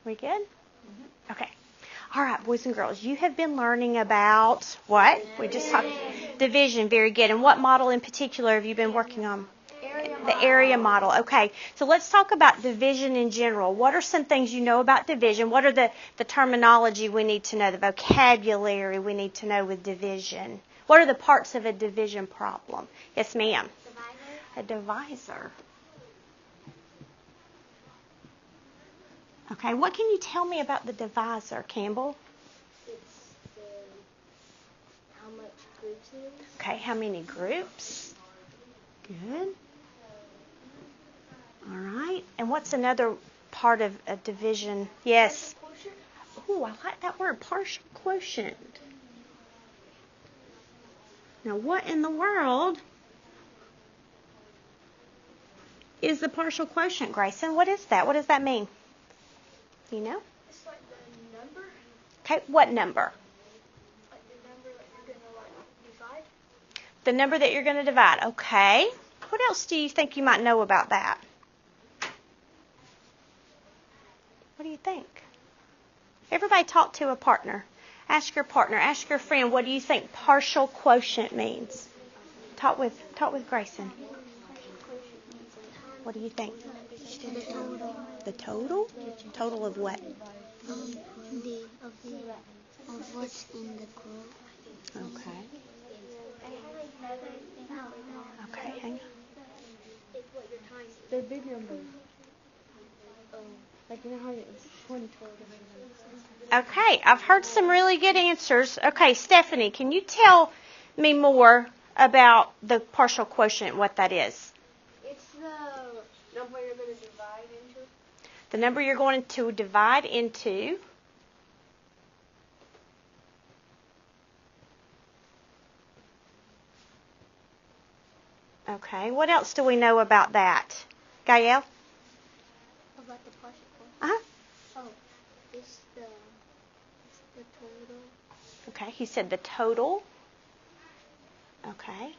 We good? Okay. All right, boys and girls, you have been learning about what? We just talked division. Very good. And what model in particular have you been working on? The area model. Okay. So let's talk about division in general. What are some things you know about division? What are the terminology we need to know, the vocabulary we need to know with division? What are the parts of a division problem? Yes, ma'am. Divisor. A divisor. Okay, what can you tell me about the divisor, Campbell? It's how much groups it is. Okay, how many groups? Good. All right. And what's another part of a division? Yes. Oh, I like that word, partial quotient. Now, what in the world is the partial quotient, Grayson? What is that? What does that mean? Do you know? It's like the number. Okay, what number? Like the number that you're going to divide. The number that you're going to divide. Okay. What else do you think you might know about that? What do you think? Everybody talk to a partner. Ask your partner, ask your friend, what do you think partial quotient means? Talk with Grayson. What do you think? The total. The total? Total of what? Of what's in the group. Okay. Okay, hang on. They're big numbers. Like, you know how it's 24. Okay, I've heard some really good answers. Okay, Stephanie, can you tell me more about the partial quotient, what that is? It's the number you're going to divide into. The number you're going to divide into. Okay, what else do we know about that? Gael? About the partial quotient? Uh-huh. Oh, it's the total. Okay, he said the total. Okay.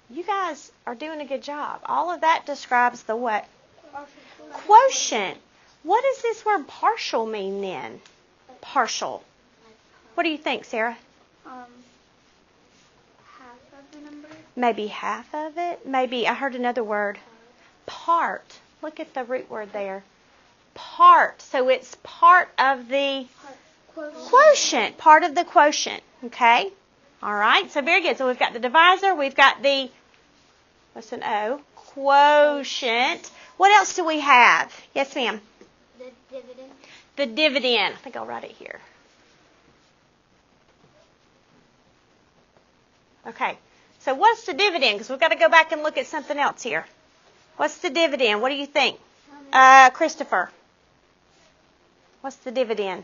You guys are doing a good job. All of that describes the what? Quotient. What does this word partial mean then? Partial. What do you think, Sarah? Half of the number. Maybe half of it. Maybe, I heard another word. Part. Look at the root word there. Part. So it's part of the quotient. Part of the quotient. Okay? All right. So very good. So we've got the divisor. We've got the, what's an O? Quotient. What else do we have? Yes, ma'am. The dividend. The dividend. I think I'll write it here. Okay. So what's the dividend? Because we've got to go back and look at something else here. What's the dividend? What do you think? Christopher. What's the dividend?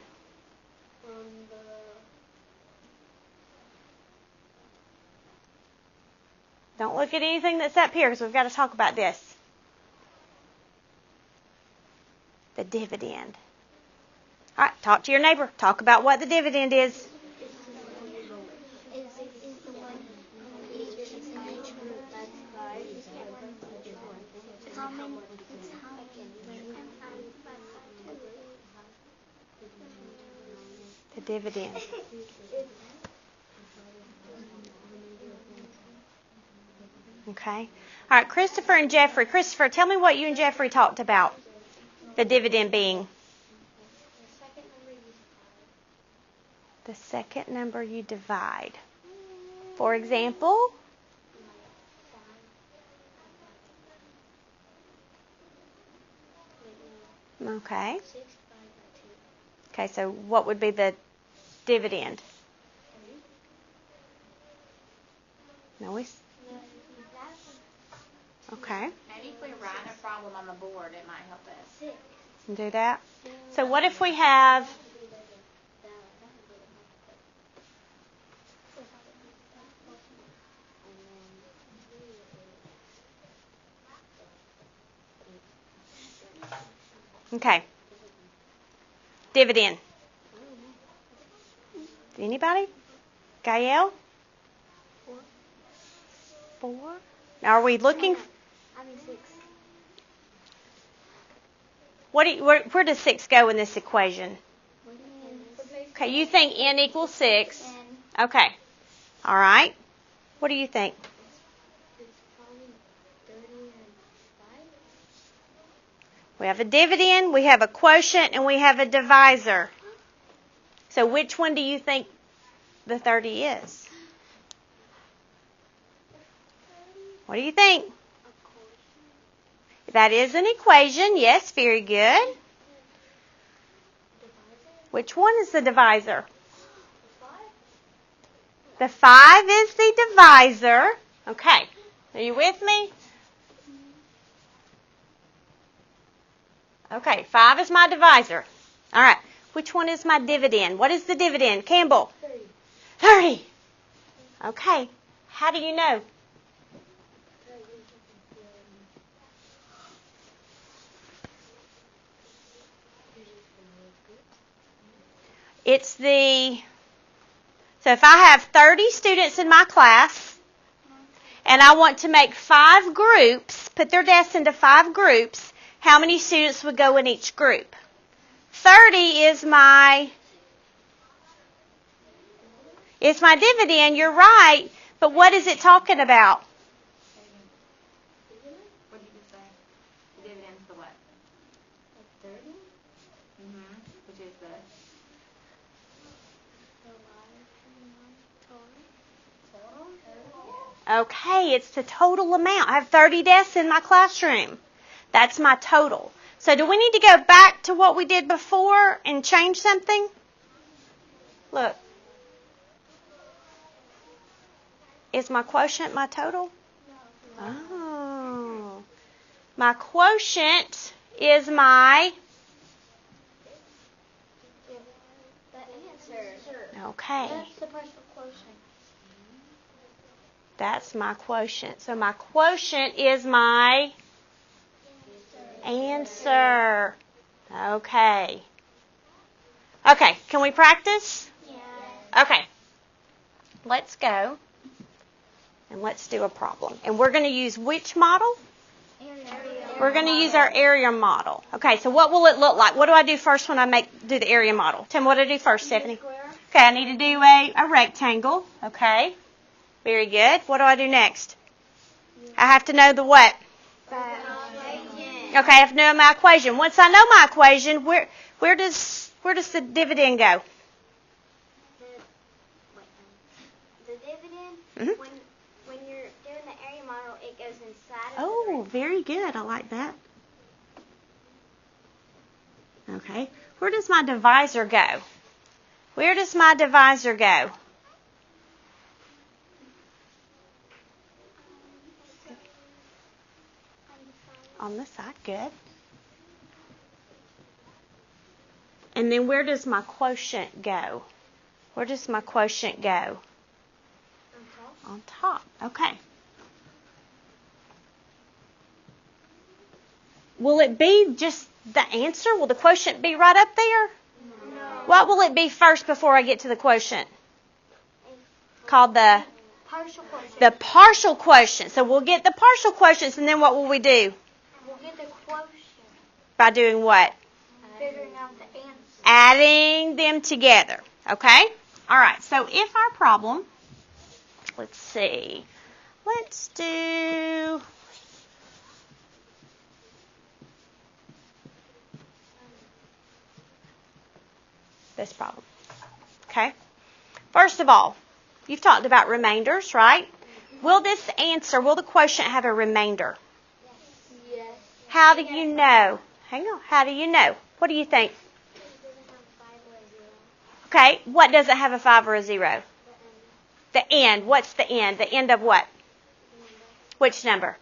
Don't look at anything that's up here because we've got to talk about this. The dividend. All right, talk to your neighbor. Talk about what the dividend is. The dividend. Okay. All right, Christopher and Jeffrey. Christopher, tell me what you and Jeffrey talked about. The dividend being? The second number you divide. For example? Okay. Okay, so what would be the dividend? No, it's... Okay. Maybe if we write a problem on the board, it might help us. Do that. So what if we have... Okay. Dividend. Anybody? Gael? 4. Now, are we looking? 6. Where does 6 go in this equation? Okay, you think n equals 6. Okay. All right. What do you think? It's probably 30 and 5. We have a dividend, we have a quotient, and we have a divisor. So which one do you think the 30 is? What do you think? That is an equation. Yes, very good. Which one is the divisor? The 5 is the divisor. Okay. Are you with me? Okay, 5 is my divisor. All right. Which one is my dividend? What is the dividend? Campbell? 30. Okay. How do you know? So if I have 30 students in my class, and I want to make 5 groups, put their desks into 5 groups, how many students would go in each group? 30 is my dividend, you're right, but what is it talking about? What did you just say? The dividend's the what? 30? Which is the... Okay, it's the total amount. I have 30 desks in my classroom. That's my total. So do we need to go back to what we did before and change something? Look. Is my quotient my total? Oh. My quotient is my... The answer. Okay. That's the partial quotient. That's my quotient. So my quotient is my answer. Okay. Okay, can we practice? Yeah. Okay. Let's go and let's do a problem. And we're going to use which model? We're going to use our area model. Okay, so what will it look like? What do I do first when I do the area model? Tell me what I do first, Stephanie. Okay, I need to do a rectangle. Okay. Very good. What do I do next? I have to know the what? Okay, I have to know my equation. Once I know my equation, where does the dividend go? The dividend, Mm-hmm. when you're doing the area model, it goes inside of Oh, very good. I like that. Okay. Where does my divisor go? Where does my divisor go? On the side. Good. And then where does my quotient go? Where does my quotient go? On top. Okay. Will it be just the answer? Will the quotient be right up there? No. What will it be first before I get to the quotient? Called the Partial quotient. the partial quotient. So we'll get the partial quotients, and then what will we do? We'll get the quotient. By doing what? Figuring out the answer. Adding them together. Okay? All right. So if our problem, let's see. Let's do... this problem. Okay? First of all, you've talked about remainders, right? Will the quotient have a remainder? Yes. How do you know? Hang on. How do you know? What do you think? It doesn't have 5 or a 0. Okay, what does it have a 5 or a 0? The end. What's the end? The end of what? Which number?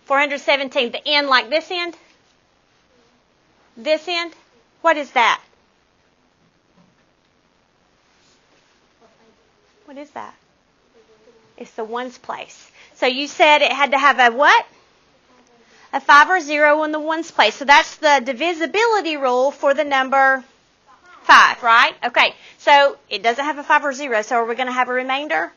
417. The end like this end? This end? What is that? What is that? It's the ones place. So you said it had to have a what? A 5 or 0 in the ones place. So that's the divisibility rule for the number 5, right? Okay. So it doesn't have a 5 or 0. So are we going to have a remainder?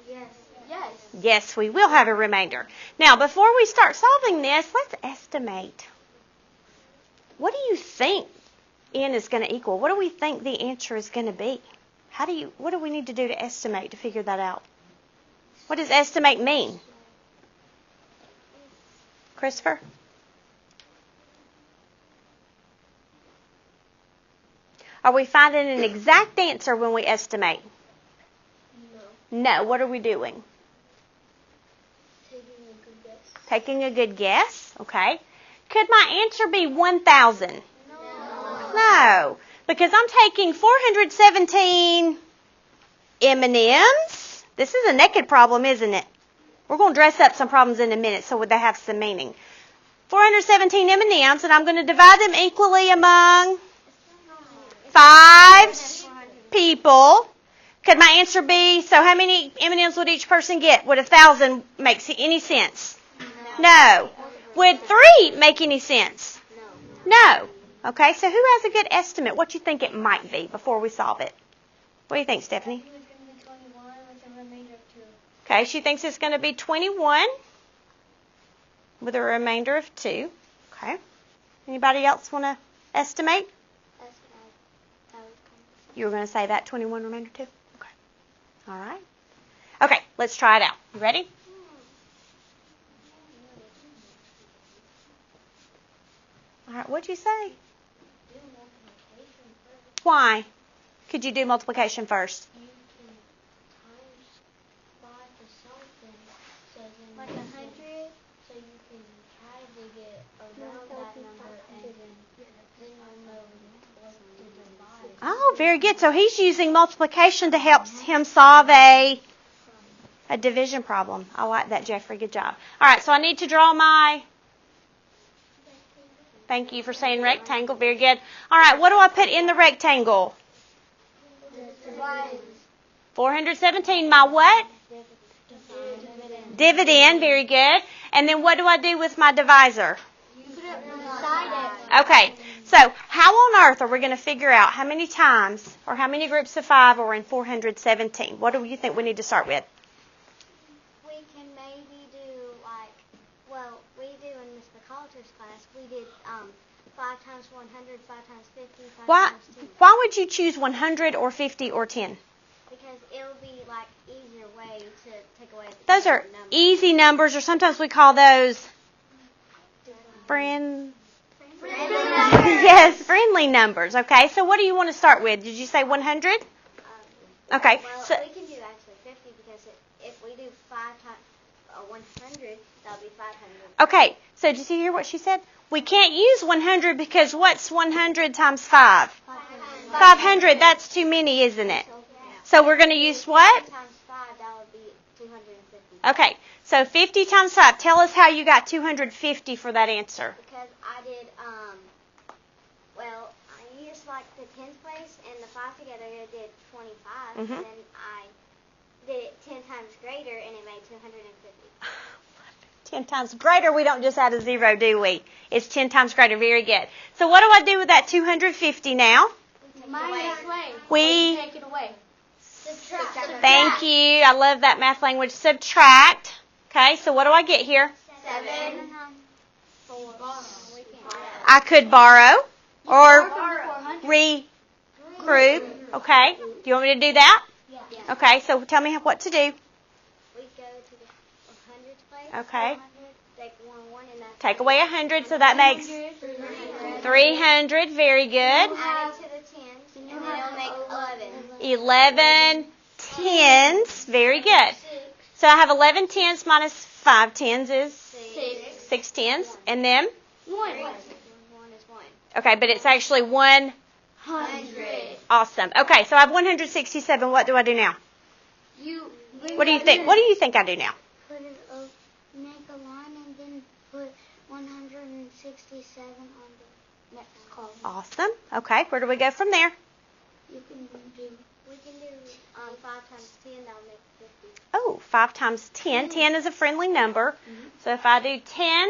Yes. Yes. Yes, we will have a remainder. Now, before we start solving this, let's estimate. What do you think n is going to equal? What do we think the answer is going to be? What do we need to do to estimate to figure that out? What does estimate mean? Christopher? Are we finding an exact answer when we estimate? No. What are we doing? Taking a good guess. Okay. Could my answer be 1,000? No. Because I'm taking 417 M&Ms. This is a naked problem, isn't it? We're going to dress up some problems in a minute so they have some meaning. 417 M&Ms, and I'm going to divide them equally among 5 people. Could my answer be, so how many M&Ms would each person get? Would 1,000 make any sense? No. Would 3 make any sense? No. Okay, so who has a good estimate? What you think it might be before we solve it? What do you think, Stephanie? Okay, she thinks it's going to be 21 with a remainder of 2. Okay. Anybody else want to estimate? You were going to say that 21 remainder 2? Okay. All right. Okay, let's try it out. You ready? All right, what'd you say? Why? Could you do multiplication first? You can times 5 to something, so then like 100, so you can try to get around that number, and then you'll know what to divide. Oh, very good. So he's using multiplication to help him solve a division problem. I like that, Jeffrey. Good job. All right, so I need to draw my... Thank you for saying rectangle. Very good. All right, what do I put in the rectangle? 417. My what? Dividend. Very good. And then what do I do with my divisor? Okay. So how on earth are we going to figure out how many times or how many groups of 5 are in 417? What do you think we need to start with? We can maybe do we do in Miss McCalter's class, we did 5 times 100, 5 times 50, 5 times 10. Why would you choose 100 or 50 or 10? Because it'll be easier way to take away the Those are number. easy numbers, or sometimes we call those yes, friendly numbers. Okay, so what do you want to start with? Did you say 100? Okay. Well, So, we can do actually 50 because if we do 5 times 100, that'll be 500. okay, so did you hear what she said? We can't use 100 because what's 100 times 5? 500. That's too many, isn't it? So we're going to use what? 50 times 5, that would be 250. Okay, so 50 times 5. Tell us how you got 250 for that answer. Because I did, I used the 10th place and the 5 together, it did 25. And then I did it 10 times greater and it made 250. 10 times greater, we don't just add a 0, do we? It's 10 times greater. Very good. So what do I do with that 250 now? We Take it away. Subtract. Thank you. I love that math language. Subtract. Okay, so what do I get here? 7. 4. I could borrow or regroup. Okay. Do you want me to do that? Yeah. Okay, so tell me what to do. We go to the 100th place. Okay. Take 1 and that's Take away 100, so that makes 300. Very good. add it to the 10s, and then it'll make 11. 11 tens. Very good. 6. So I have 11 tens minus 5 tens is 6. 6 tens. And then? 1 is 1. Okay, but it's actually 100. Awesome. Okay, so I have 167. What do I do now? What do you think? What do you think I do now? Make a line and then put 167 on the next column. Awesome. Okay, where do we go from there? We can do 5 times 10, that'll make 50. Oh, 5 times 10. 10 is a friendly number. So if I do 10,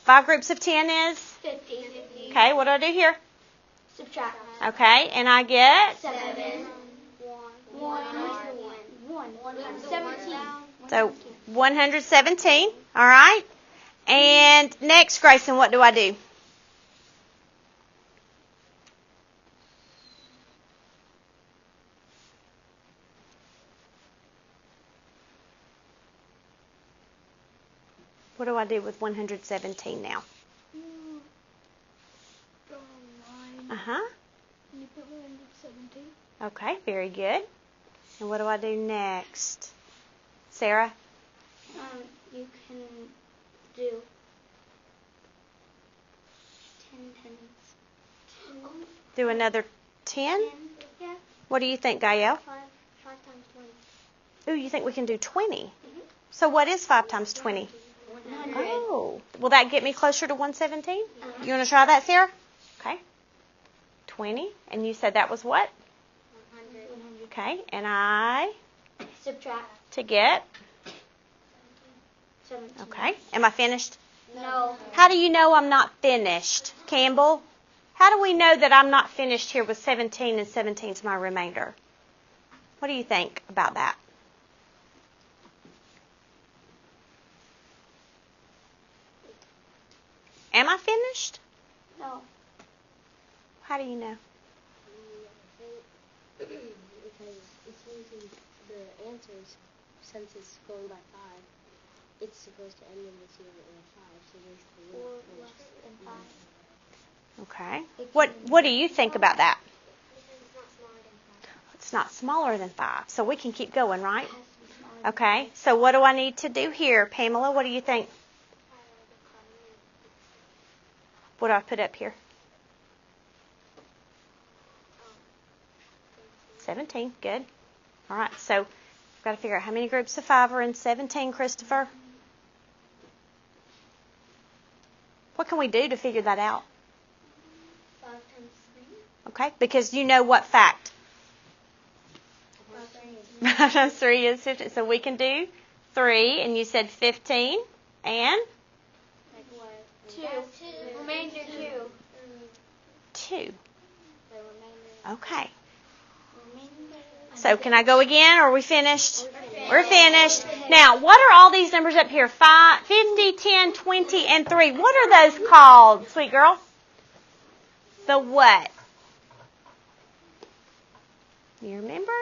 5 groups of 10 is? 50. Okay, what do I do here? Subtract. Okay, and I get? 7. 1. 17. So 117. All right. And next, Grayson, what do I do? What do I do with 117 now? You draw a line. Uh-huh. And you put 117. Okay, very good. And what do I do next? Sarah? You can do 10 tens. Do another 10? 10, yeah. What do you think, Gael? 5 times 20. Ooh, you think we can do 20? Mhm. So what is 5 times 20? 100. Oh. Will that get me closer to 117? Uh-huh. You want to try that, Sarah? Okay. 20. And you said that was what? 100. Okay. And I Subtract to get. 17. Okay. Am I finished? No. How do you know I'm not finished, Campbell? How do we know that I'm not finished here with 17 and 17 is my remainder? What do you think about that? Am I finished? No. How do you know? Because it's using the answers, since it's going by 5, it's supposed to end in the 0 or 5, so basically Or we're less than 5. Okay. What do you think about that? It's not smaller than 5, so we can keep going, right? Okay. So what do I need to do here, Pamela? What do you think? What do I put up here? 17. Good. All right. So we've got to figure out how many groups of 5 are in 17, Christopher. What can we do to figure that out? 5 times 3. Okay. Because you know what fact? 5 times 3 is 15. So we can do 3, and you said 15, and? Like what? 2. Remainder 2. 2. The remainder. Okay. So can I go again, or are we finished? We're finished. Now, what are all these numbers up here? 5, 50, 10, 20, and 3. What are those called, sweet girl? The what? You remember?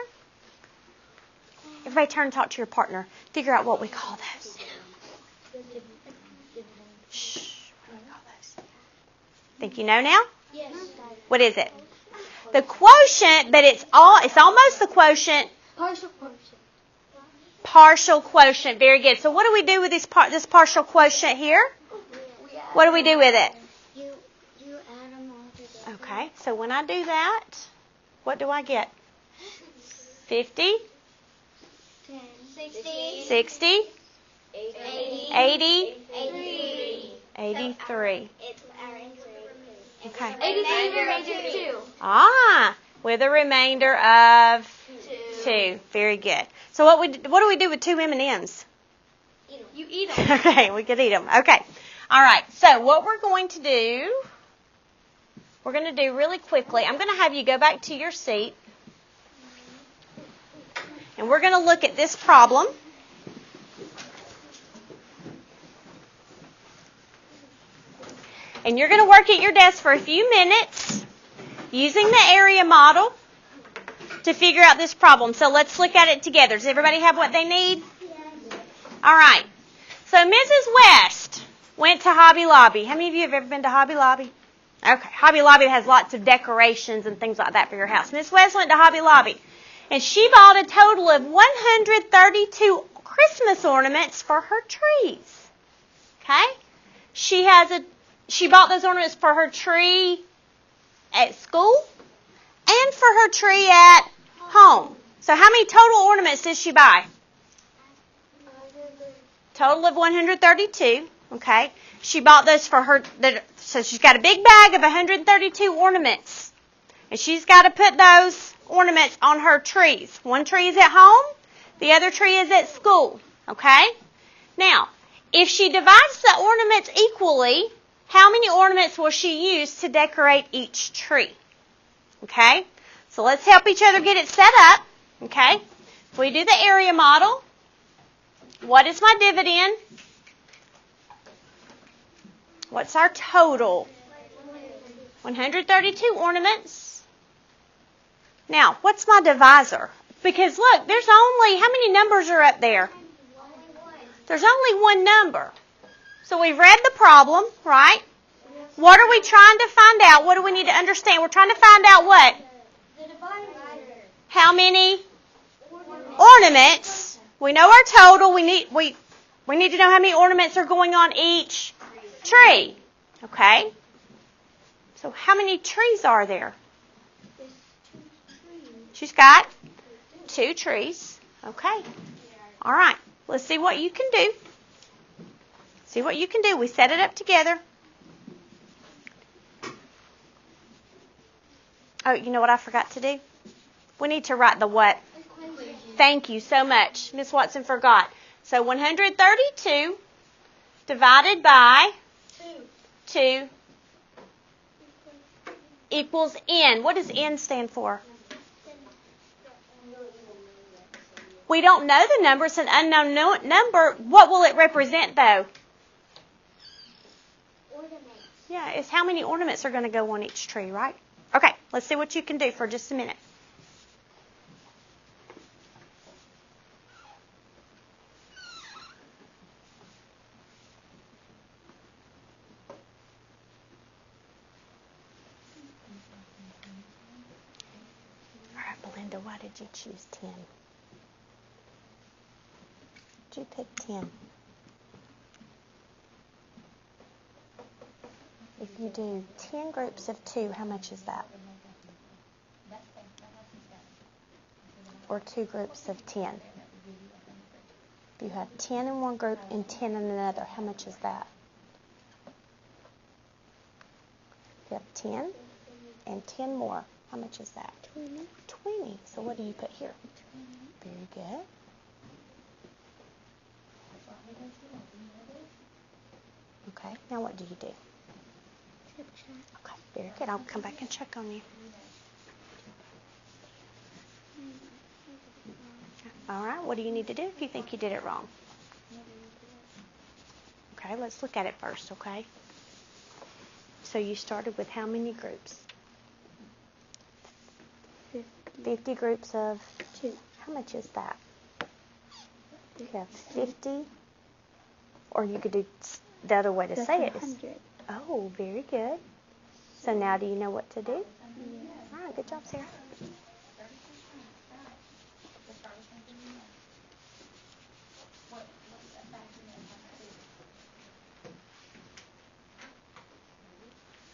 Everybody turn and talk to your partner. Figure out what we call those. Shh. What do we call those? Think you know now? Yes. What is it? The quotient, but it's almost the quotient. Partial quotient. Partial quotient. Very good. So what do we do with this partial quotient here? What do we do with it? You add them all together. Okay. So when I do that, what do I get? 50, 10. 60. 60, 80. 80, 83. 83. It's our answer. Okay. 83 remainder 2. Ah, with a remainder of 2. Very good. So what do we do with 2 M&Ms? You eat them. Okay, we could eat them. Okay. All right. So what we're going to do really quickly, I'm going to have you go back to your seat. And we're going to look at this problem. And you're going to work at your desk for a few minutes using the area model to figure out this problem. So let's look at it together. Does everybody have what they need? All right. So Mrs. West went to Hobby Lobby. How many of you have ever been to Hobby Lobby? Okay. Hobby Lobby has lots of decorations and things like that for your house. Miss West went to Hobby Lobby. And she bought a total of 132 Christmas ornaments for her trees. Okay? She bought those ornaments for her tree at school and for her tree at home. So how many total ornaments did she buy? Total of 132. Okay. She bought those for her. So she's got a big bag of 132 ornaments. And she's got to put those ornaments on her trees. One tree is at home. The other tree is at school. Okay. Now, if she divides the ornaments equally, how many ornaments will she use to decorate each tree? Okay? So let's help each other get it set up. Okay? If we do the area model, what is my dividend? What's our total? 132 ornaments. Now, what's my divisor? Because look, there's only, how many numbers are up there? There's only one number. So we've read the problem, right? What are we trying to find out? What do we need to understand? We're trying to find out what? The divider. How many ornaments? We know our total. We need to know how many ornaments are going on each tree. Okay? So how many trees are there? There's 2 trees. She's got 2 trees. Okay. All right. Let's see what you can do. See what you can do. We set it up together. Oh, you know what I forgot to do? We need to write the what? Equation. Thank you so much. Miss Watson forgot. So 132 divided by 2 equals n. What does n stand for? We don't know the number. It's an unknown number. What will it represent, though? Ornaments. Yeah, it's how many ornaments are going to go on each tree, right? Okay, let's see what you can do for just a minute. All right, Belinda, why did you choose 10? Did you pick 10? If you do 10 groups of 2, how much is that? Or 2 groups of 10. If you have 10 in one group and 10 in another, how much is that? If you have 10 and 10 more, how much is that? 20. So what do you put here? Very good. Okay, now what do you do? Okay, very good. I'll come back and check on you. All right, what do you need to do if you think you did it wrong? Okay, let's look at it first, okay? So you started with how many groups? 50 groups of 2. How much is that? You have 50, or you could do the other way to say it. 100. Oh, very good. So now do you know what to do? All right, good job, Sarah.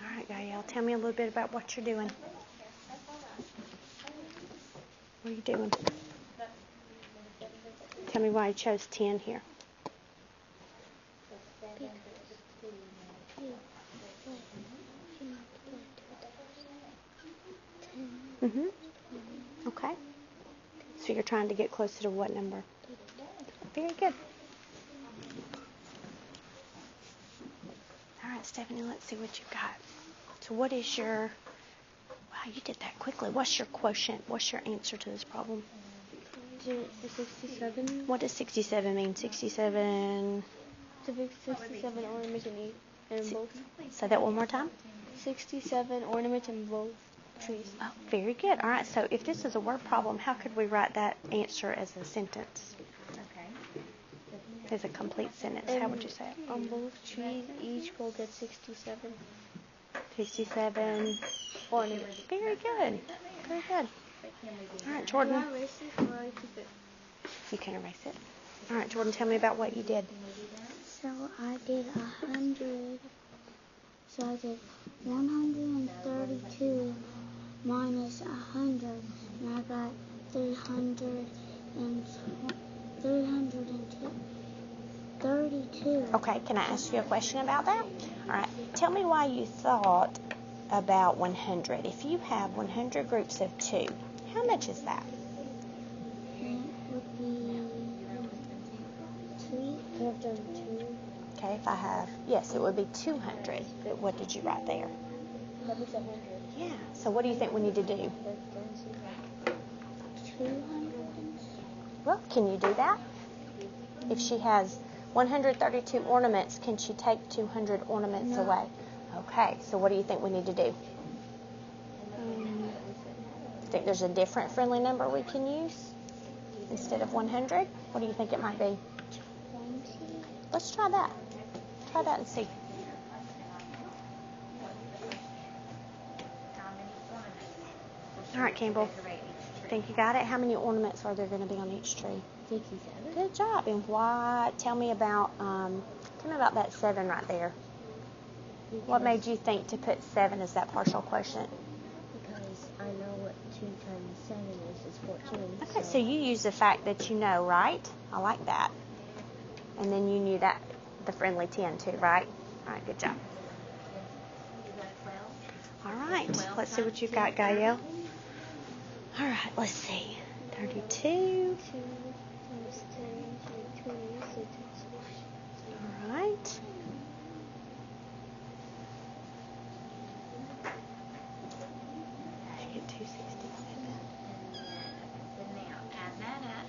All right, Gael, tell me a little bit about what you're doing. What are you doing? Tell me why you chose 10 here. Okay. So you're trying to get closer to what number? Very good. All right, Stephanie, let's see what you got. So what is your... Wow, you did that quickly. What's your quotient? What's your answer to this problem? 67. What does 67 mean? 67... To pick 67 ornaments in both. Say that one more time. 67 ornaments in both trees. Oh, very good. All right, so if this is a word problem, how could we write that answer as a sentence? As a complete sentence, how would you say it? On both trees, each will get 67 67 ornaments. Very good. Very good. All right, Jordan. You can erase it. All right, Jordan, tell me about what you did. So I did 100. So I did 132 minus 100, and I got 332. Okay, can I ask you a question about that? All right, tell me why you thought about 100. If you have 100 groups of 2, how much is that? And it would be 2. You have done 2. Okay, if I have, yes, it would be 200. But what did you write there? That makes 100. Yeah, so what do you think we need to do? 200. Well, can you do that? If she has 132 ornaments, can she take 200 ornaments away? Okay, so what do you think we need to do? Think there's a different friendly number we can use instead of 100? What do you think it might be? 20. Let's try that. Try that and see. All right, Campbell. Think you got it? How many ornaments are there going to be on each tree? 67. Good job. And why? Tell me about that 7 right there. What made you think to put 7 as that partial quotient? Because I know what 2 times 7 is 14. Okay, so you use the fact that you know, right? I like that. And then you knew that the friendly 10 too, right? All right, good job. All right, let's see what you've got, Gael. All right, let's see. 32. 2 times 10 20. All right. I get 267. Now, add that up.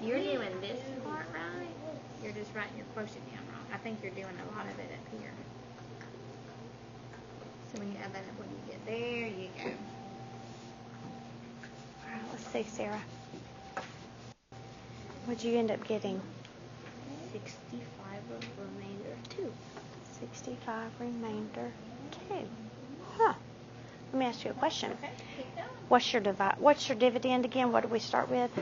You're doing this part right. You're just writing your quotient down wrong. I think you're doing a lot of it up here. So when you add that up, when you get there, you go. All right, let's see, Sarah. What'd you end up getting? 65 of remainder of 2. 65 remainder 2. Huh. Let me ask you a question. Okay, keep going. What's your dividend again? What did we start with?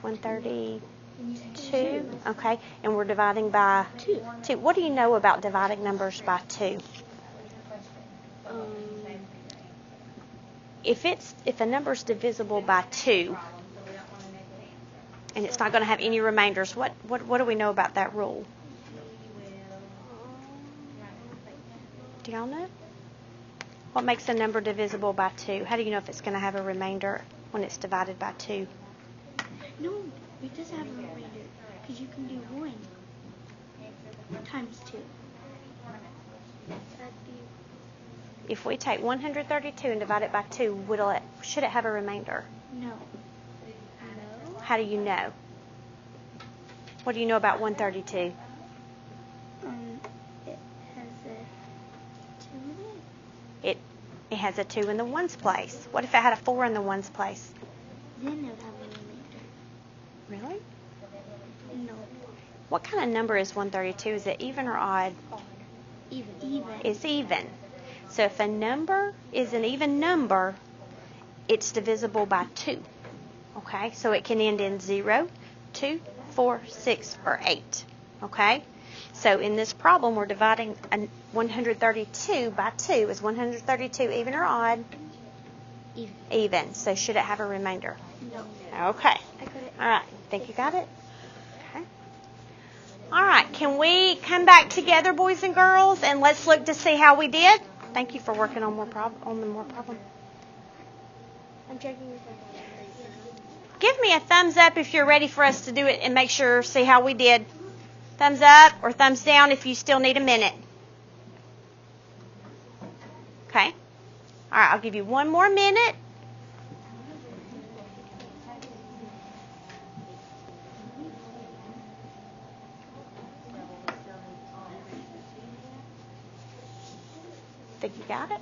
132. Okay. And we're dividing by 2. What do you know about dividing numbers by 2? If a number's divisible by 2 and it's not going to have any remainders, what do we know about that rule? Do y'all know? What makes a number divisible by 2? How do you know if it's going to have a remainder when it's divided by 2? No, it does have a remainder. Because you can do 1 times 2. If we take 132 and divide it by 2, should it have a remainder? No. How do you know? What do you know about 132? It has a 2 in it. It has a 2 in the ones place. What if it had a 4 in the ones place? Then it would have a remainder. Really? No. What kind of number is 132? Is it even or odd? Even. It's even. So if a number is an even number, it's divisible by 2. Okay? So it can end in 0, 2, 4, 6, or 8. Okay? So in this problem, we're dividing 132 by 2. Is 132 even or odd? Even. Even. So should it have a remainder? No. Okay. I got it. All right. Think you got it? Okay. All right. Can we come back together, boys and girls, and let's look to see how we did? Thank you for working on more problem. I'm checking your phone. Give me a thumbs up if you're ready for us to do it and make sure, see how we did. Thumbs up or thumbs down if you still need a minute. Okay. All right, I'll give you one more minute. Think you got it?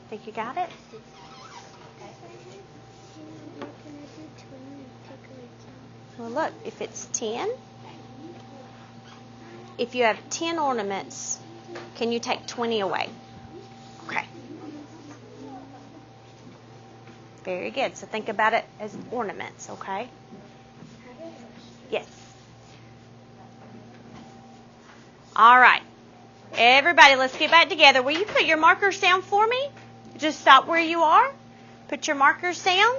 Think you got it? Well, look, if it's 10, if you have 10 ornaments, can you take 20 away? Okay. Very good. So think about it as ornaments, okay? Yes. All right. Everybody, let's get back together. Will you put your markers down for me? Just stop where you are. Put your markers down.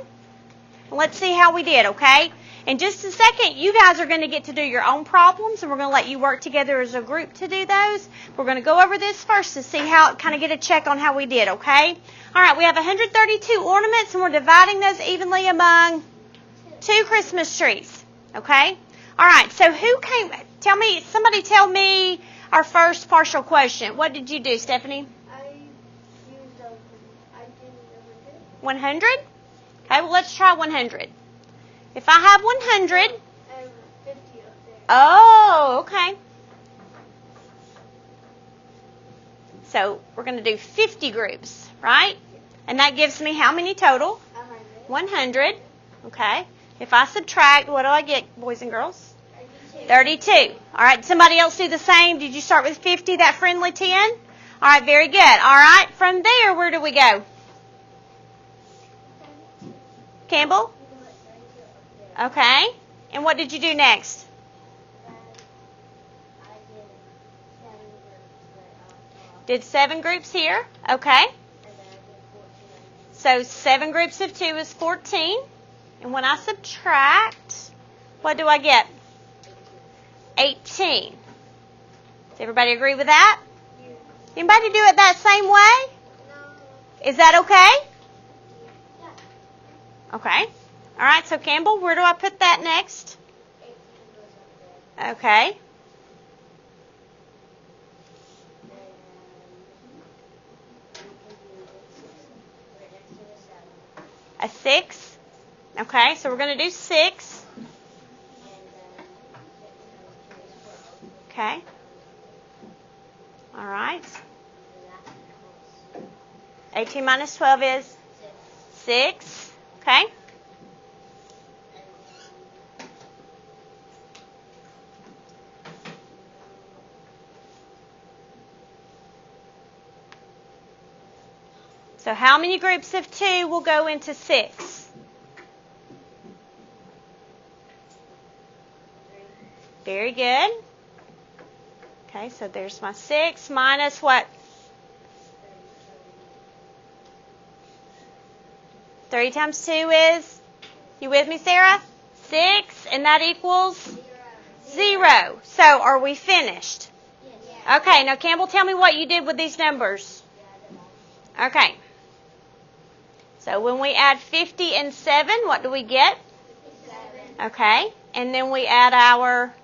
Let's see how we did, okay? In just a second, you guys are going to get to do your own problems, and we're going to let you work together as a group to do those. We're going to go over this first to see how, kind of get a check on how we did, okay? All right, we have 132 ornaments, and we're dividing those evenly among 2 Christmas trees, okay? All right, so who came, somebody tell me our first partial quotient. What did you do, Stephanie? I used I didn't ever do. 100? Okay, well, let's try 100. If I have 100. 50 up there. Oh, okay. So we're going to do 50 groups, right? And that gives me how many total? 100. Okay. If I subtract, what do I get, boys and girls? 32. All right. Somebody else do the same. Did you start with 50, that friendly 10? All right. Very good. All right. From there, where do we go? Campbell? Okay. And what did you do next? Did 7 groups here. Okay. So 7 groups of 2 is 14. And when I subtract, what do I get? 18. Does everybody agree with that? Anybody do it that same way? No. Is that okay? Yeah. Okay. All right, so Campbell, where do I put that next? 18 goes up there. Okay. A 6. Okay, so we're going to do 6. Okay. All right. 18 minus 12 is 6. Okay. So how many groups of 2 will go into 6? 3. Very good. Okay, so there's my 6 minus what? 3 times 2 is? You with me, Sarah? 6, and that equals? 0. So are we finished? Yes. Okay, now Campbell, tell me what you did with these numbers. Okay. So when we add 50 and 7, what do we get? 7. Okay. And then we add our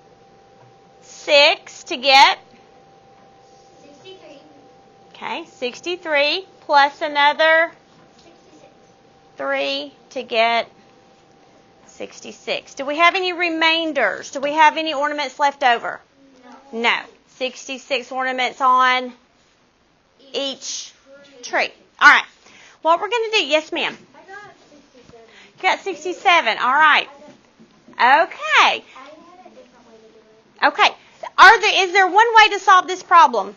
6 to get? 63. Okay, 63 plus another 66. 3 to get 66. Do we have any remainders? Do we have any ornaments left over? No. No. 66 ornaments on each tree. All right. What we're going to do, yes, ma'am. I got 67. You got 67. All right. Okay. I had a different way to do it. Okay. Is there one way to solve this problem?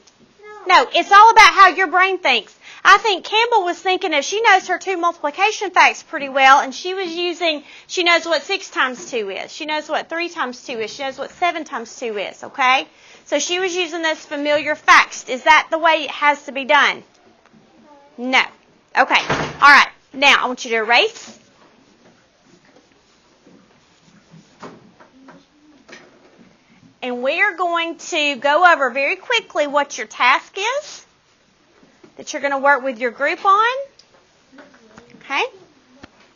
No, it's all about how your brain thinks. I think Campbell was thinking of, she knows her 2 multiplication facts pretty well, and she knows what 6 times 2 is. She knows what 3 times 2 is. She knows what 7 times 2 is, okay? So she was using those familiar facts. Is that the way it has to be done? No. Okay. All right. Now, I want you to erase. And we are going to go over very quickly what your task is that you're going to work with your group on. Okay?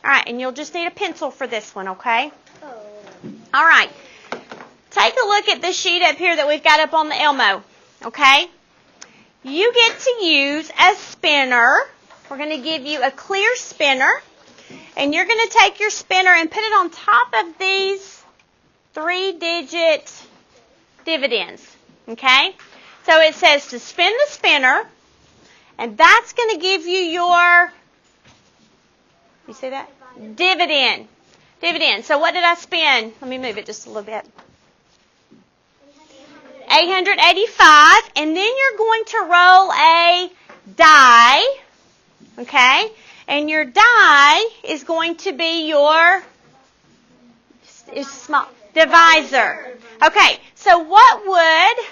All right. And you'll just need a pencil for this one, okay? Oh. All right. Take a look at this sheet up here that we've got up on the Elmo. Okay? You get to use a spinner. We're going to give you a clear spinner. And you're going to take your spinner and put it on top of these 3-digit dividends. Okay? So it says to spin the spinner. And that's going to give you your, you see that? Dividend. Dividend. So what did I spin? Let me move it just a little bit. 885. And then you're going to roll a die. Okay? And your die is going to be your small divisor. Okay. So what would,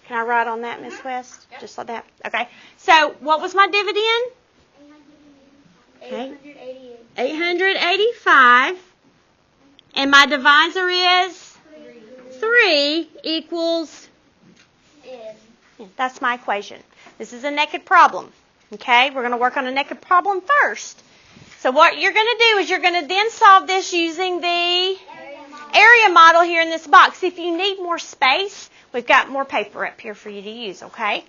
can I write on that, Miss West? Yep. Just like that. Okay. So what was my dividend? 888. 885. And my divisor is 3 equals, that's my equation. This is a naked problem. Okay, we're going to work on a naked problem first. So what you're going to do is you're going to then solve this using the area model here in this box. If you need more space, we've got more paper up here for you to use, okay?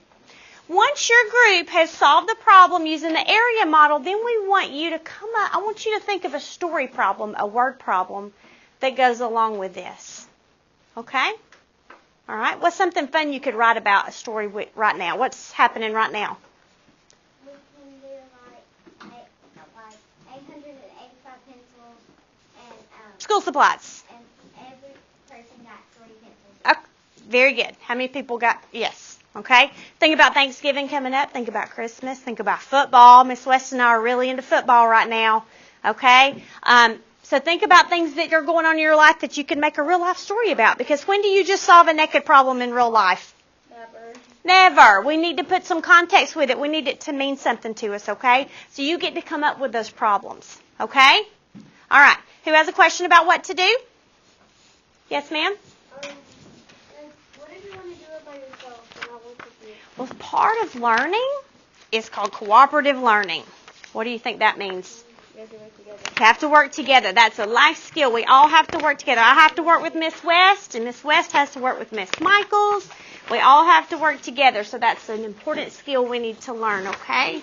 Once your group has solved the problem using the area model, then we want you to come up. I want you to think of a story problem, a word problem that goes along with this. Okay? All right. What's something fun you could write about a story with right now? What's happening right now? We can do like 885 pencils and School supplies. and every person got 3 pencils. Very good. How many people got? Yes. Okay. Think about Thanksgiving coming up. Think about Christmas. Think about football. Miss West and I are really into football right now. Okay. So think about things that are going on in your life that you can make a real life story about. Because when do you just solve a naked problem in real life? Never. We need to put some context with it. We need it to mean something to us, okay? So you get to come up with those problems, okay? All right. Who has a question about what to do? Yes, ma'am? What if you want to do it by yourself and not work with you? Well, part of learning is called cooperative learning. What do you think that means? You have to work together. You have to work together. That's a life skill. We all have to work together. I have to work with Miss West, and Miss West has to work with Miss Michaels. We all have to work together, so that's an important skill we need to learn, okay?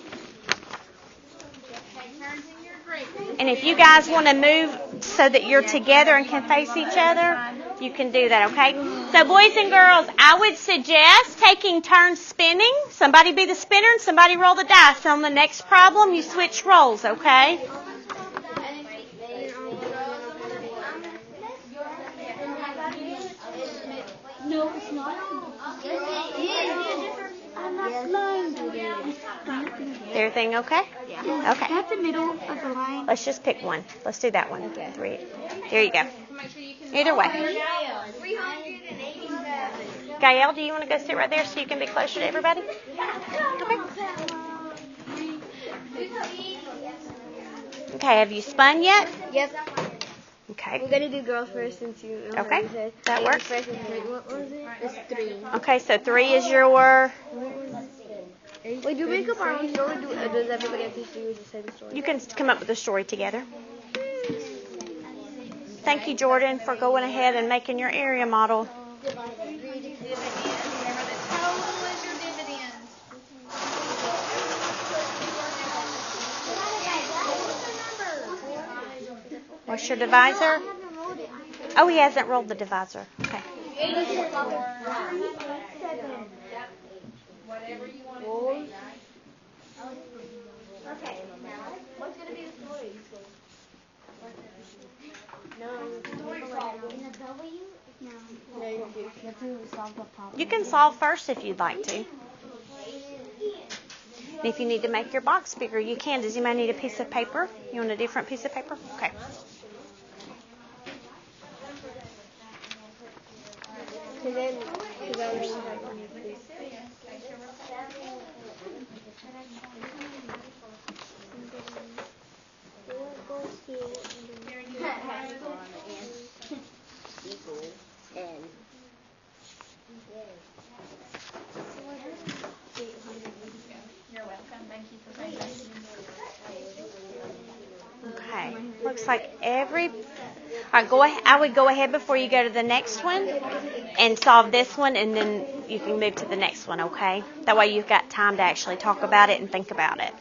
And if you guys want to move so that you're together and can face each other, you can do that, okay? So boys and girls, I would suggest taking turns spinning. Somebody be the spinner and somebody roll the dice. On the next problem, you switch roles, okay? No, it's not. Yes, it is. I'm not blind. Everything okay? Yeah. Okay. That's the middle of the line. Let's just pick one. Let's do that one. Okay. 3. There you go. Either way. Gael, do you want to go sit right there so you can be closer to everybody? Okay, have you spun yet? Yep. Okay. We're gonna do girls first since you know. Okay, how you said. that works. First and three. What was it? It's 3. Okay, so 3 is your... Wait, do we make up our own story? Does everybody have to use the same story? You can come up with a story together. Thank you, Jordan, for going ahead and making your area model. What's your divisor? Oh, he hasn't rolled the divisor. Okay. Whatever you want to say. Okay, now what's going to be the story? In the W? No. You have to solve the problem. You can solve first if you'd like to. And if you need to make your box bigger, you can. Does anybody need a piece of paper? You want a different piece of paper? Okay. You're welcome. Thank you for saying that. Okay. Looks like every... All right, go ahead. I would go ahead before you go to the next one and solve this one, and then you can move to the next one, okay? That way you've got time to actually talk about it and think about it.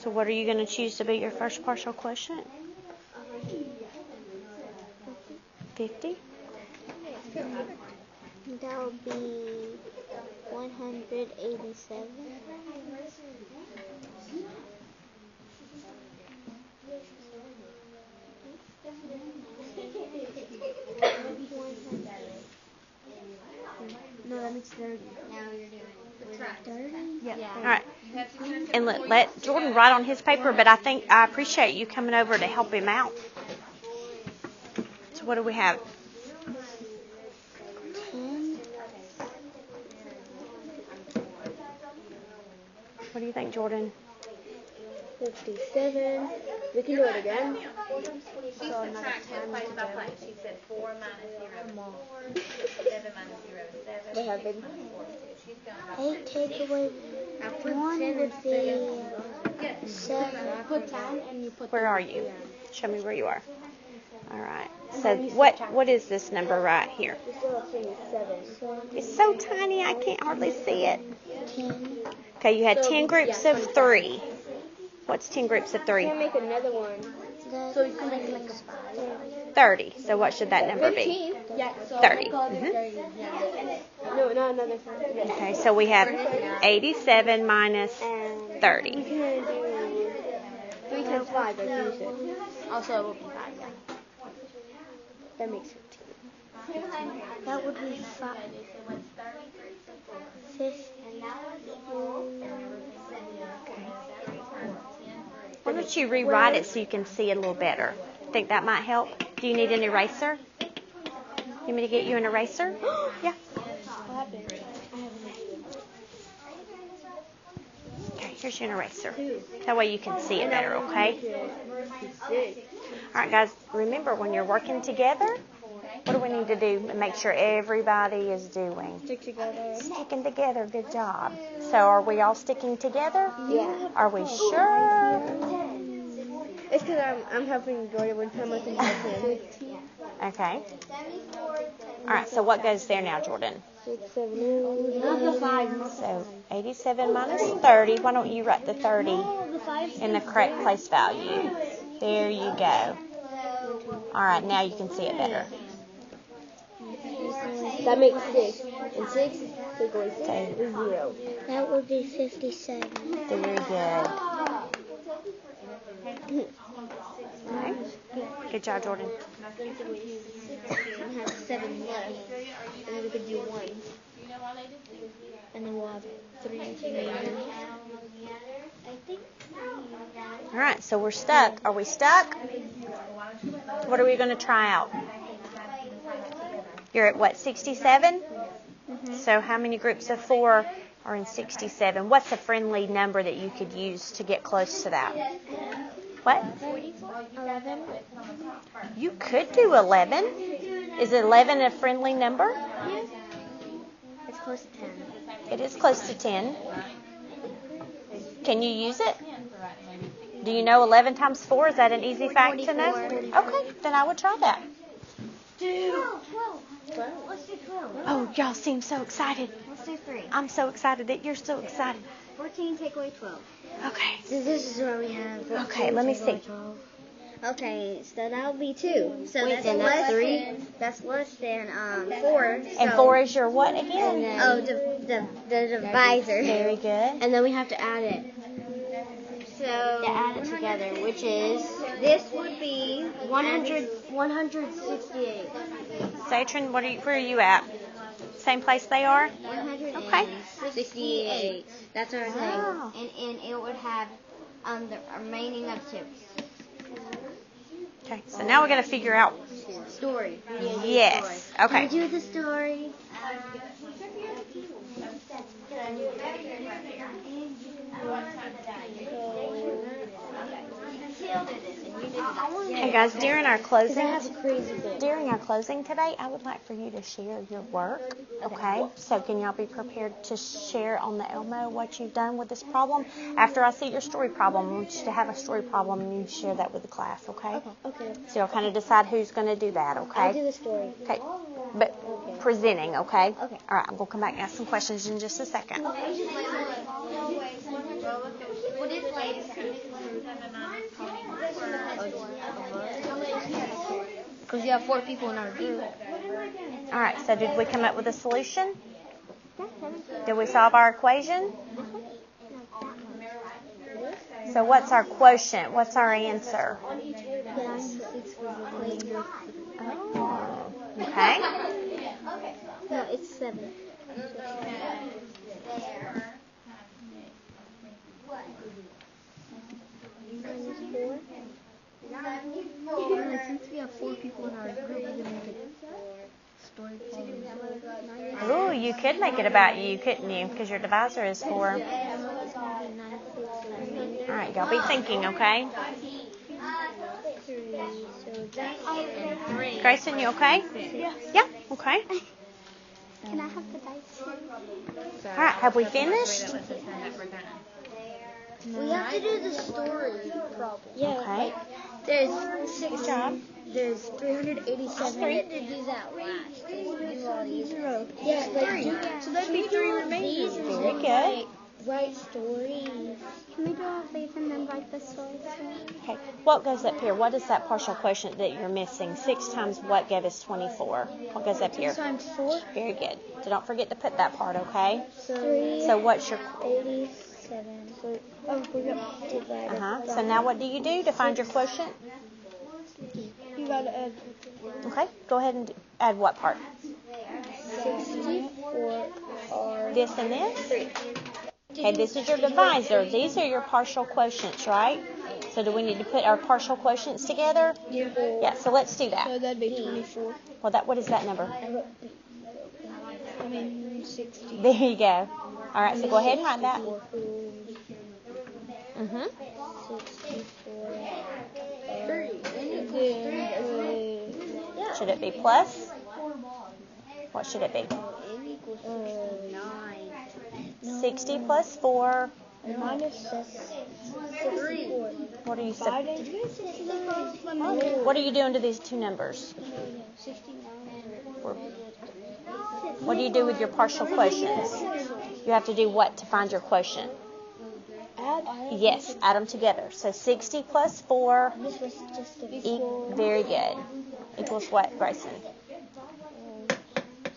So what are you going to choose to be your first partial quotient? 50? That would be 187. No, that makes 30. Now you're doing 30? Yeah. All right. And let Jordan write on his paper, but I appreciate you coming over to help him out. So what do we have? 10. What do you think, Jordan? 57, We can do it again. She subtracted place by place. She said 4 minus 0 is 4. 7 minus 0 is 7. What happened? 4 is 2. She's going by 8 take away 1 would be 7. Put 10 and you put. Where are you? Show me where you are. All right. So what is this number right here? We still have 7. It's so tiny I can't hardly see it. 10. Okay, you had So, 10 groups yeah, of 3. What's 10 groups of 3? Can't make another one. So you can make like a 30. So what should that number be? 15. Yeah. So 30. call it 30. Yeah. No, not another 30. Okay, so we have 87 minus And 30. we can do 3 times 5, like you said. Also, it will be 5. Yeah. That makes 15. that would be 5. 15. Why don't you rewrite it so you can see it a little better? Think that might help? Do you need an eraser? You want me to get you an eraser? Yeah. What happened? Okay, here's your eraser. That way you can see it better, okay? All right, guys, remember when you're working together, what do we need to do to make sure everybody is doing? Stick together. Sticking together, good job. So are we all sticking together? Yeah. Are we sure? It's because I'm helping Jordan with how much he has. Okay. All right, so what goes there now, Jordan? 6, 7, 8. Not the 5. So 87 minus 30. Why don't you write the 30 in the correct place value? There you go. All right, now you can see it better. That makes 6. And 6 take away 6 is 0. That would be 57. Very good. All right. Good job, Jordan. We have 7 left. And then we could do 1. And then we'll have 3 remaining. All right, so we're stuck. Are we stuck? What are we going to try out? You're at what, 67? So how many groups of 4 are in 67? What's a friendly number that you could use to get close to that? What? 11. You could do 11. Is 11 a friendly number? It's close to 10. It is close to 10. Can you use it? Do you know 11 times 4? Is that an easy fact to know? 44. Okay, then I would try that. 12. Let's do 12. Oh, y'all seem so excited. Let's do 3. I'm so excited that you're so excited. 14 take away 12. Okay. So this is where we have. Okay, let me see. Okay, so that would be 2. So Wait, then that's 3? That's less than 4. And 4 is your what again? Oh, the divisor. Very good. And then we have to add it. So to add it together, which is this would be 168. Satrin, where are you at? Same place they are? 168. That's our Wow. thing. And it would have the remaining of 2. Okay, so now we're going to figure out. Story. Yes. Okay. Do the story. Hey guys, during our closing, Crazy thing. during our closing today, I would like for you to share your work. Okay. So can y'all be prepared to share on the Elmo what you've done with this problem? After I see your story problem, I want you to have a story problem and you share that with the class. Okay. Okay. So you'll kind of decide who's going to do that. Okay. I'll do the story. Okay. But presenting. Okay. Okay. All right. I'm gonna come back and ask some questions in just a second. Because you have 4 people in our group. All right. So did we come up with a solution? Did we solve our equation? So what's our quotient? What's our answer? Oh, okay. No, it's 7. Since we have 4 people in our group, we can make it story problem. Ooh, you could make it about you, couldn't you? Because your divisor is 4. All right, y'all be thinking, okay? and 3. Grayson, you okay? Yeah. Okay. Can I have the dice? So, All right, have we that's the last finished? three that lets us know that we're done. We have to do the story problem. Yeah. Okay. There's Good job. There's 387. I had to do that last. Do all these. Yeah, but So that'd be 3 remaining. Very good. Write stories. Can we do all these and then write the story? Okay. What goes up here? What is that partial quotient that you're missing? 6 times what gave us 24? What goes up here? Times 4. Very good. So don't forget to put that part, okay? So So what's your... 87. So, we got divided. So now what do you do to find your quotient? You gotta add Okay. Go ahead and add what part? 64 or This and this? Okay, this is your divisor. These are your partial quotients, right? So do we need to put our partial quotients together? Yeah, so let's do that. So that'd be 24. Well, what is that number? 60. There you go. All right, so go ahead and write that. Mm-hmm. 64. Should it be plus? What should it be? 60 plus 4. Minus 64. What are you What are you doing to these two numbers? What do you do with your partial quotients? You have to do what to find your quotient? Yes, add them together. So 60 plus 4. Very good. Equals what, Grayson?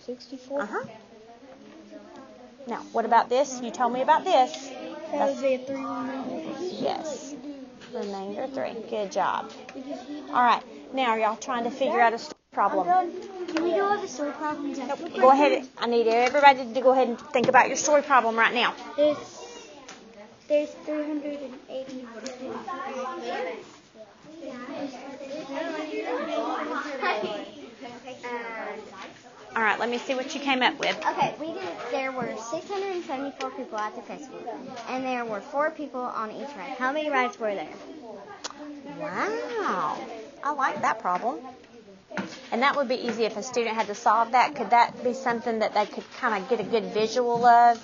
64. Uh-huh. Now, what about this? You told me about this. That would be a 3 remainder. Yes. Remainder 3. Good job. All right. Now, are y'all trying to figure out a story problem? Can we do all the story problems? Go ahead. I need everybody to go ahead and think about your story problem right now. There's 380. All right. Let me see what you came up with. Okay, there were 674 people at the festival, and there were 4 people on each ride. How many rides were there? Wow. I like that problem. And that would be easy if a student had to solve that. Could that be something that they could kind of get a good visual of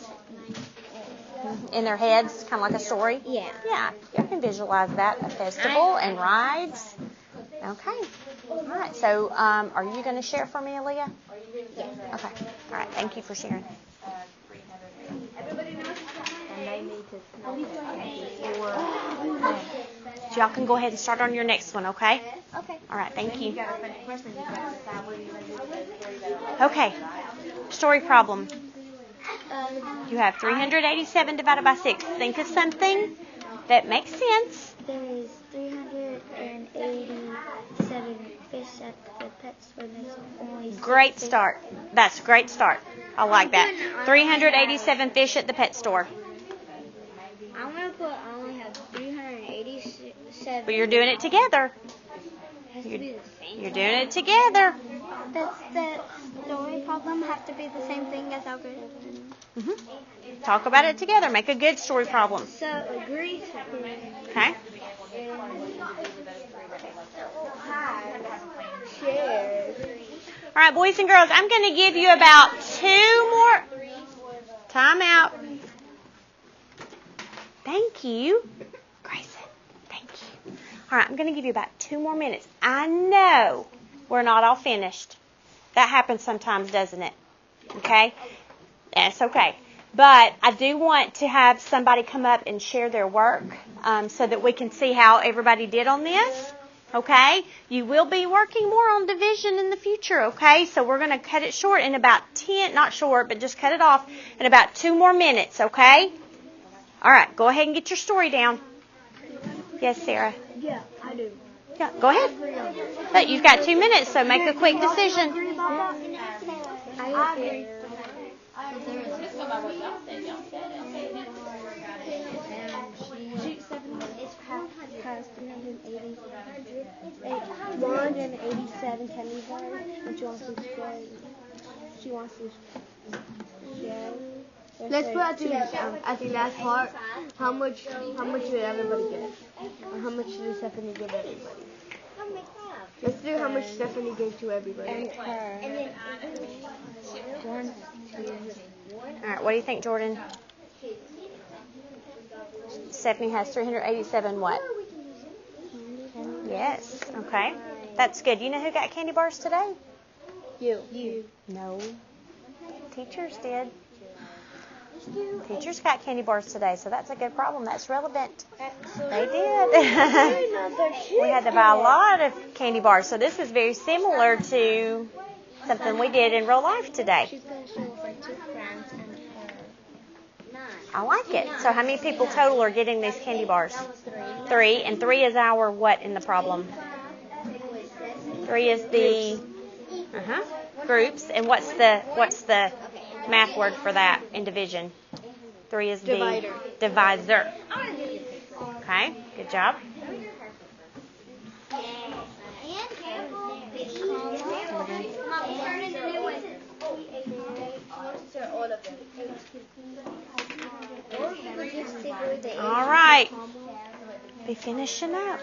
in their heads, kind of like a story? Yeah. Yeah, you can visualize that, a festival and rides. Okay. All right. So are you going to share for me, Aaliyah? Yes. Okay. All right. Thank you for sharing. So y'all can go ahead and start on your next one, okay? Okay. All right. Thank you. Okay. Story problem. You have 387 divided by 6. Think of something that makes sense. There's 387 fish at the pet store. There's only Great start. That's a great start. I like that. 387 fish at the pet store. I'm going to put, I only have 387. But you're doing it together. You're doing it together. Does the story problem have to be the same thing as algorithm? Mm-hmm. Talk about it together. Make a good story problem. So, agree. Okay? All right, boys and girls, I'm going to give you about 2 more. Time out. Thank you. Grayson, thank you. All right, I'm going to give you about 2 more minutes. I know we're not all finished. That happens sometimes, doesn't it? Okay? That's okay. But I do want to have somebody come up and share their work so that we can see how everybody did on this. Okay? You will be working more on division in the future, okay? So we're going to cut it short in about 10, not short, but just cut it off in about 2 more minutes, okay? All right, go ahead and get your story down. Yes, Sarah? Yeah, I do. Yeah, go ahead. But you've got 2 minutes, so make a quick decision. I agree. Has 387 candy bars, and she wants to share. Let's put at the last part. How much did everybody get? Or how much did Stephanie give everybody? Let's do how much Stephanie gave to everybody. And then All right, what do you think, Jordan? Stephanie has 387 what? Yes, okay. That's good. You know who got candy bars today? You. No. Teachers did. Teachers got candy bars today, so that's a good problem. That's relevant. They did. We had to buy a lot of candy bars, so this is very similar to something we did in real life today. she's going to show her 2 friends and her 9. I like it. So how many people total are getting these candy bars? That was 3. 3, and 3 is our what in the problem? 3 is the groups, and what's the math word for that in division? 3 is the divisor. Okay, good job. All right. Be finishing up.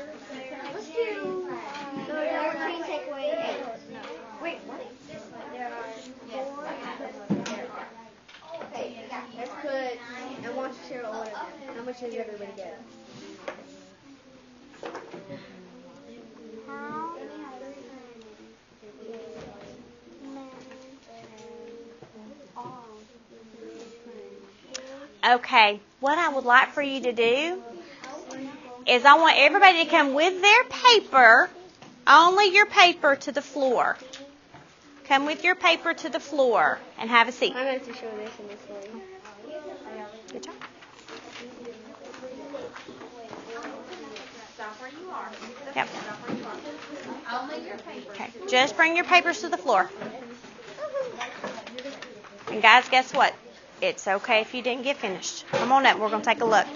Let's put, I want to share all of them. How much does everybody get? Okay, what I would like for you to do is I want everybody to come with their paper, only your paper, to the floor. Come with your paper to the floor and have a seat. I meant to show this in this way. Good job. Stop where you are. Yep. Stop where you are. Only your paper. Okay, just bring your papers to the floor. And guys, guess what? It's okay if you didn't get finished. Come on up, we're going to take a look.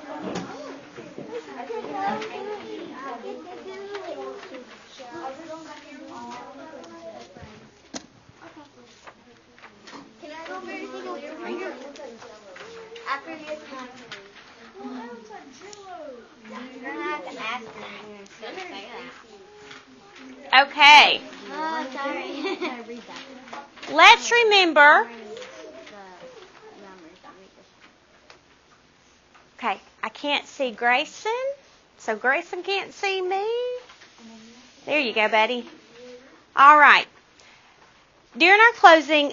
After you come. You're going to have to ask her. Okay, Oh, sorry. let's remember. Okay, I can't see Grayson, so Grayson can't see me. There you go, buddy. All right. During our closing,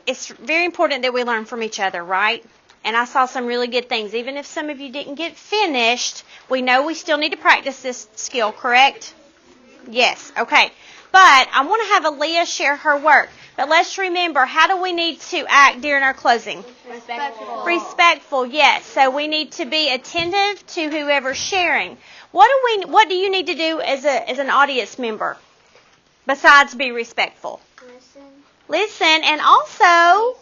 it's very important that we learn from each other, right? And I saw some really good things. Even if some of you didn't get finished, we know we still need to practice this skill, correct? Yes, okay. But I want to have Aaliyah share her work. But let's remember, how do we need to act during our closing? Respectful, yes. So we need to be attentive to whoever's sharing. What do you need to do as an audience member besides be respectful? Listen, and also,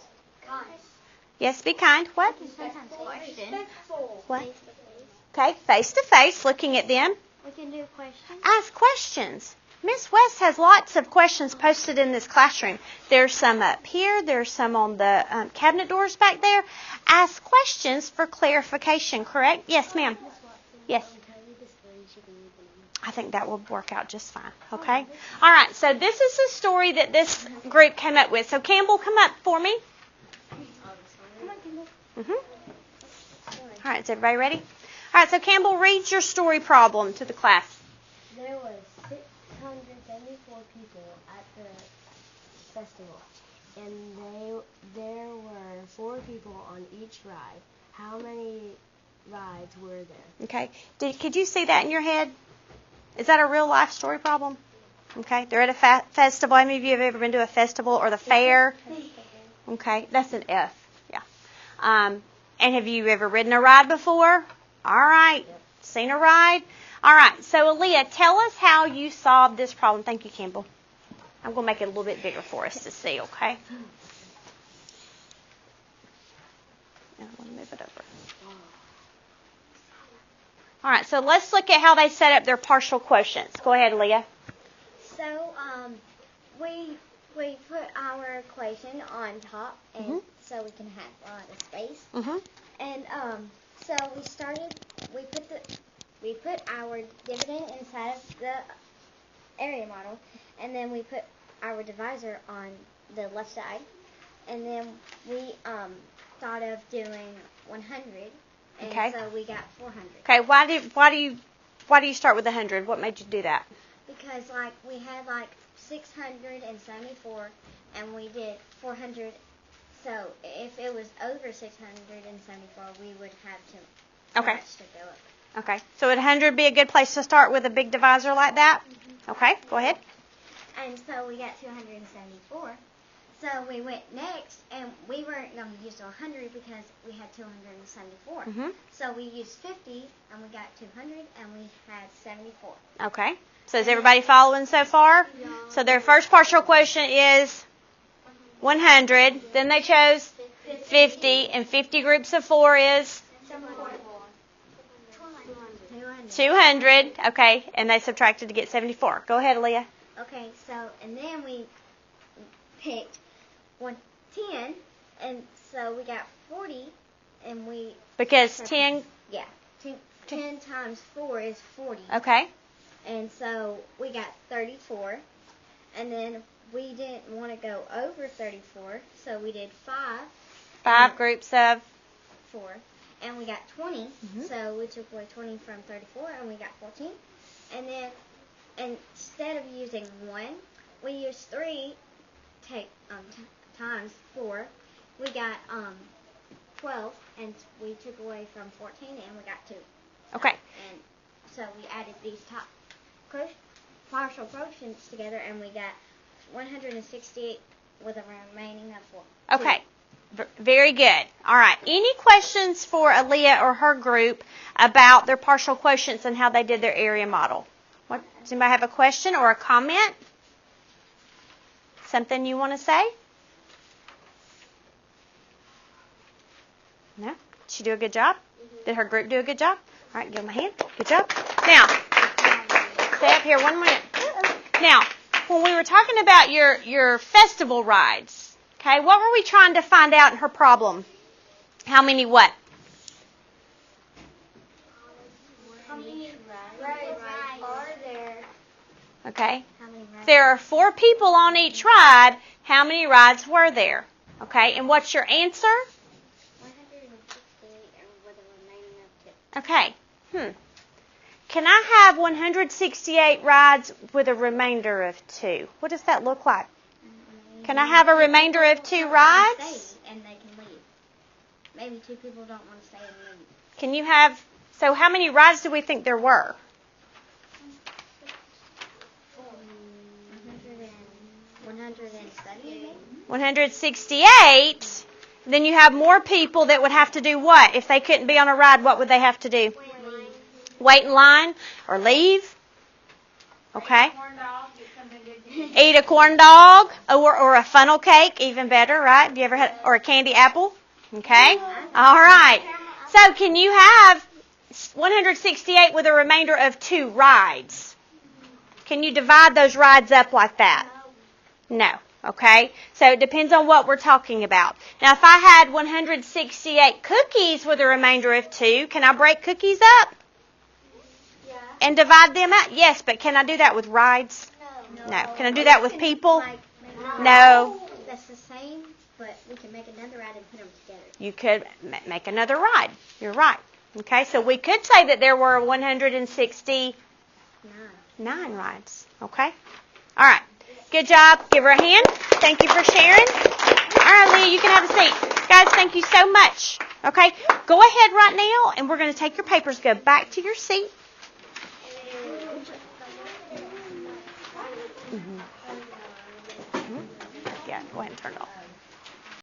yes, be kind. What? What? Okay, face to face, looking at them. We can do questions. Ask questions. Miss West has lots of questions posted in this classroom. There's some up here. There's some on the cabinet doors back there. Ask questions for clarification, correct? Yes, ma'am. Yes. I think that will work out just fine, okay? All right, so this is a story that this group came up with. So, Campbell, come up for me. All right, is everybody ready? All right, so Campbell, read your story problem to the class. There was 674 people at the festival, and there were 4 people on each ride. How many rides were there? Okay. Could you see that in your head? Is that a real life story problem? Okay. They're at a festival. How many of you have ever been to a festival or the fair? Okay. That's an F. Yeah. And have you ever ridden a ride before? All right. Seen a ride? All right. So, Aaliyah, tell us how you solved this problem. Thank you, Campbell. I'm going to make it a little bit bigger for us to see, okay? And I'm going to move it over. All right, so let's look at how they set up their partial quotients. Go ahead, Leah. So, we put our equation on top, and so we can have a lot of space. And so we put our dividend inside of the area model, and then we put our divisor on the left side, and then we thought of doing 100, and Okay. so we got 400. Okay, why do you start with 100? What made you do that? Because like we had like 674, and we did 400. So if it was over 674, we would have to Okay. much to go up. Okay, so would 100 be a good place to start with a big divisor like that? Okay, go ahead. And so we got 274. So we went next, and we weren't going to use 100 because we had 274. Mm-hmm. So we used 50, and we got 200, and we had 74. Okay, so is everybody following so far? Yeah. So their first partial quotient is 100. Then they chose 50, and 50 groups of 4 is 200. Okay, and they subtracted to get 74. Go ahead, Aaliyah. Okay, so, and then we picked 110, and so we got 40, and we, Because 10, 10 times 4 is 40. okay, And so we got 34, and then we didn't want to go over 34, so we did 5 groups of, 4, and we got 20, Mhm. so we took away 20 from 34, and we got 14. And then instead of using 1, we used 3 times 4. We got 12, and we took away from 14, and we got 2. okay, And so we added these top partial quotients together, and we got 168 with a remaining of 4. okay. Very good. All right. Any questions for Aaliyah or her group about their partial quotients and how they did their area model? Does anybody have a question or a comment? Something you want to say? No? Did she do a good job? Did her group do a good job? All right, give them a hand. Good job. Now, stay up here 1 minute. Now, when we were talking about your festival rides, okay, what were we trying to find out in her problem? How many what? How many rides are there? Okay. How many rides? There are 4 people on each ride. How many rides were there? Okay, and what's your answer? 168 with a remaining of 2. Okay. Can I have 168 rides with a remainder of 2? What does that look like? Can I have a remainder of 2 rides? Stay, and they can leave. Maybe 2 people don't want to stay and leave. Can you have, so how many rides do we think there were? 178. 168. Then you have more people that would have to do what? If they couldn't be on a ride, what would they have to do? Wait in line or leave? Okay. Eat a corn dog or a funnel cake, even better, right? Have you ever had, or a candy apple? Okay. All right. So can you have 168 with a remainder of 2 rides? Can you divide those rides up like that? No. Okay. So it depends on what we're talking about. Now, if I had 168 cookies with a remainder of 2, can I break cookies up and divide them up? Yes, but can I do that with rides? No. Can I do that with people? No. That's the same, but we can make another ride and put them together. You could make another ride. You're right. Okay, so we could say that there were 169 rides. Okay? All right. Good job. Give her a hand. Thank you for sharing. All right, Leah, you can have a seat. Guys, thank you so much. Okay? Go ahead right now, and we're going to take your papers. Go back to your seat. Yeah, go ahead and turn it off.